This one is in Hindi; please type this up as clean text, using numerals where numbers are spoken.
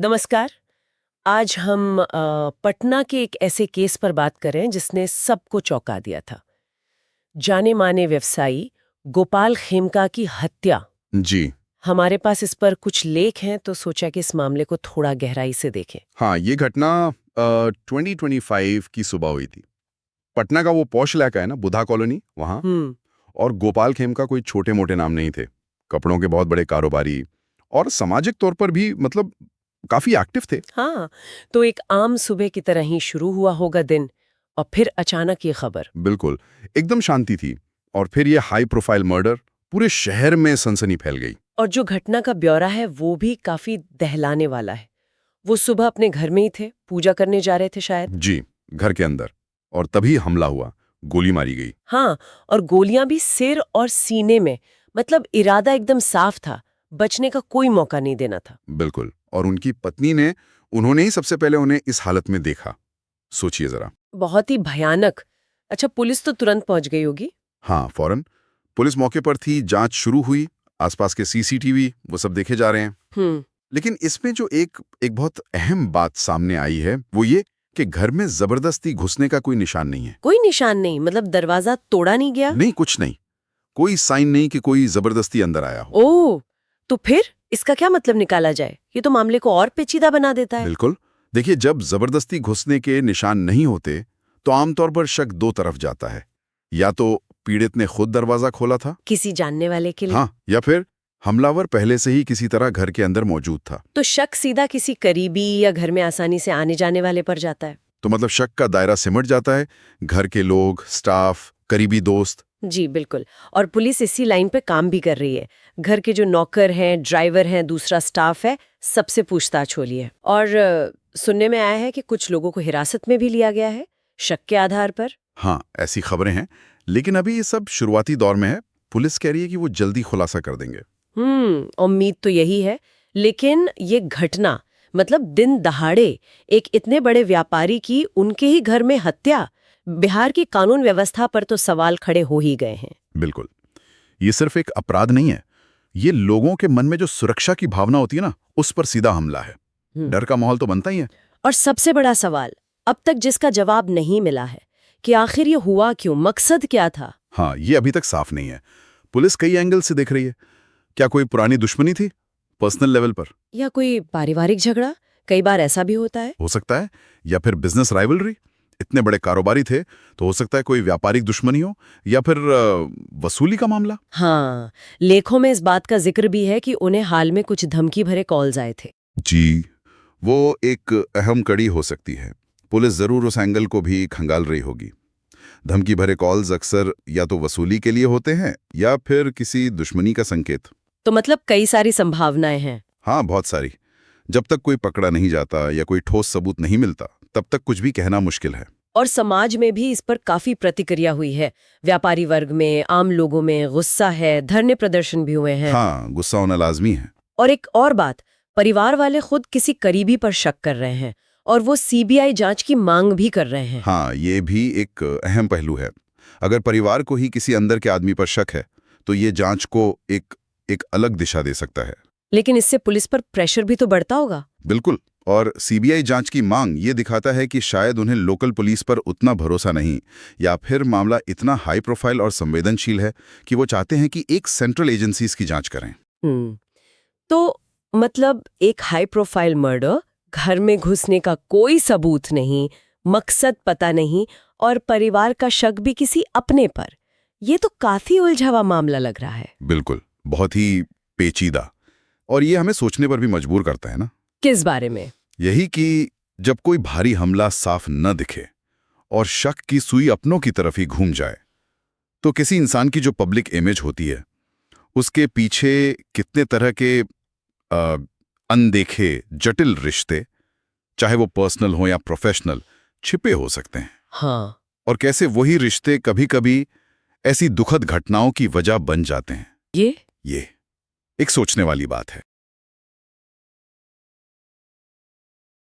नमस्कार। आज हम पटना के एक ऐसे केस पर बात करें जिसने सबको चौंका दिया था। जाने माने व्यवसायी गोपाल खेमका की हत्या। जी। हमारे पास इस पर कुछ लेख हैं तो सोचा कि इस मामले को थोड़ा गहराई से देखें। हाँ, ये घटना 2025 की सुबह हुई थी। पटना का वो पॉश इलाका है ना, बुधा कॉलोनी, वहाँ। हम्म। और गोपाल खेमका कोई छोटे-मोटे नाम नहीं थे। कपड़ों के बहुत बड़े कारोबारी और सामाजिक तौर पर भी मतलब काफी एक्टिव थे। हाँ, तो एक आम सुबह की तरह ही शुरू हुआ होगा दिन, और फिर अचानक ये खबर। बिल्कुल, एकदम शांति थी। और फिर ये हाई प्रोफाइल मर्डर, पूरे शहर में सनसनी फैल गई। और जो घटना का ब्यौरा है वो भी काफी दहलाने वाला है। वो सुबह अपने घर में ही थे, पूजा करने जा रहे थे शायद। जी, घर के अंदर। और तभी हमला हुआ, गोली मारी गई। हाँ, और गोलियां भी सिर और सीने में। मतलब इरादा एकदम साफ था, बचने का कोई मौका नहीं देना था। बिल्कुल। और उनकी पत्नी ने उन्होंने ही सबसे पहले उन्हें इस हालत में देखा। सोचिए जरा। बहुत ही भयानक। अच्छा, पुलिस तो तुरंत पहुंच गई होगी। हाँ, फौरन पुलिस मौके पर थी, जांच शुरू हुई। आसपास के सीसीटीवी वो सब देखे जा रहे हैं। हम्म। लेकिन इसमें जो एक एक बहुत अहम बात सामने आई है वो ये कि घर में जबरदस्ती घुसने का कोई निशान नहीं है। कोई निशान नहीं, मतलब दरवाजा तोड़ा नहीं गया। नहीं, कुछ नहीं। कोई साइन नहीं कि कोई जबरदस्ती अंदर आया हो। ओह, तो फिर इसका क्या मतलब निकाला जाए? ये तो मामले को और पेचीदा बना देता है। बिल्कुल। देखिए, जब जबरदस्ती घुसने के निशान नहीं होते तो आमतौर पर शक दो तरफ जाता है। या तो पीड़ित ने खुद दरवाजा खोला था, किसी जानने वाले के लिए। हाँ, या फिर हमलावर पहले से ही किसी तरह घर के अंदर मौजूद था। तो शक सीधा किसी करीबी या घर में आसानी से आने जाने वाले पर जाता है। तो मतलब शक का दायरा सिमट जाता है। घर के लोग, स्टाफ, करीबी दोस्त। जी बिल्कुल। और पुलिस इसी लाइन पे काम भी कर रही है। घर के जो नौकर हैं, ड्राइवर हैं, दूसरा स्टाफ है, सबसे पूछताछ हो रही है। और सुनने में आया है कि कुछ लोगों को हिरासत में भी लिया गया है, शक के आधार पर। हाँ, ऐसी खबरें हैं। लेकिन अभी ये सब शुरुआती दौर में है। पुलिस कह रही है कि वो जल्दी खुलासा कर देंगे। उम्मीद तो यही है। लेकिन ये घटना, मतलब दिन दहाड़े एक इतने बड़े व्यापारी की उनके ही घर में हत्या, बिहार की कानून व्यवस्था पर तो सवाल खड़े हो ही गए हैं। बिल्कुल। ये सिर्फ एक अपराध नहीं है। ये लोगों के मन में जो सुरक्षा की भावना होती है ना, उस पर सीधा हमला है। हम्म। डर का माहौल तो बनता ही है। और सबसे बड़ा सवाल अब तक जिसका जवाब नहीं मिला है कि आखिर ये हुआ क्यों, मकसद क्या था। हाँ, ये अभी तक साफ नहीं है। पुलिस कई एंगल से देख रही है। क्या कोई पुरानी दुश्मनी थी, पर्सनल लेवल पर? या कोई पारिवारिक झगड़ा, कई बार ऐसा भी होता है। हो सकता है। या फिर बिजनेस राइवलरी, इतने बड़े कारोबारी थे तो हो सकता है कोई व्यापारिक दुश्मनी हो। या फिर वसूली का मामला। हाँ, लेखों में इस बात का जिक्र भी है कि उन्हें हाल में कुछ धमकी भरे कॉल्स आए थे। जी, वो एक अहम कड़ी हो सकती है। पुलिस जरूर उस एंगल को भी खंगाल रही होगी। धमकी भरे कॉल्स अक्सर या तो वसूली के लिए होते हैं या फिर किसी दुश्मनी का संकेत। तो मतलब कई सारी संभावनाएं हैं। हाँ, बहुत सारी। जब तक कोई पकड़ा नहीं जाता या कोई ठोस सबूत नहीं मिलता, तब तक कुछ भी कहना मुश्किल है। और समाज में भी इस पर काफी प्रतिक्रिया हुई है। व्यापारी वर्ग में, आम लोगों में गुस्सा है, धरने प्रदर्शन भी हुए हैं। हाँ, गुस्सा होना लाजमी है। और एक और बात, परिवार वाले खुद किसी करीबी पर शक कर रहे हैं और वो सीबीआई जांच की मांग भी कर रहे हैं। हाँ, ये भी एक अहम पहलू है। अगर परिवार को ही किसी अंदर के आदमी पर शक है तो ये जांच को एक अलग दिशा दे सकता है। लेकिन इससे पुलिस पर प्रेशर भी तो बढ़ता होगा। बिल्कुल। और सीबीआई जांच की मांग ये दिखाता है कि शायद उन्हें लोकल पुलिस पर उतना भरोसा नहीं, या फिर मामला इतना हाई प्रोफाइल और संवेदनशील है कि वो चाहते हैं कि एक सेंट्रल एजेंसीज की जांच करें। तो मतलब एक हाई प्रोफाइल मर्डर, घर में घुसने का कोई सबूत नहीं, मकसद पता नहीं, और परिवार का शक भी किसी अपने पर। ये तो काफी उलझा हुआ मामला लग रहा है। बिल्कुल, बहुत ही पेचीदा। और ये हमें सोचने पर भी मजबूर करता है ना। किस बारे में? यही कि जब कोई भारी हमला साफ न दिखे और शक की सुई अपनों की तरफ ही घूम जाए, तो किसी इंसान की जो पब्लिक इमेज होती है उसके पीछे कितने तरह के अनदेखे जटिल रिश्ते, चाहे वो पर्सनल हो या प्रोफेशनल, छिपे हो सकते हैं। हाँ। और कैसे वही रिश्ते कभी-कभी ऐसी दुखद घटनाओं की वजह बन जाते हैं। ये ये एक सोचने वाली बात है।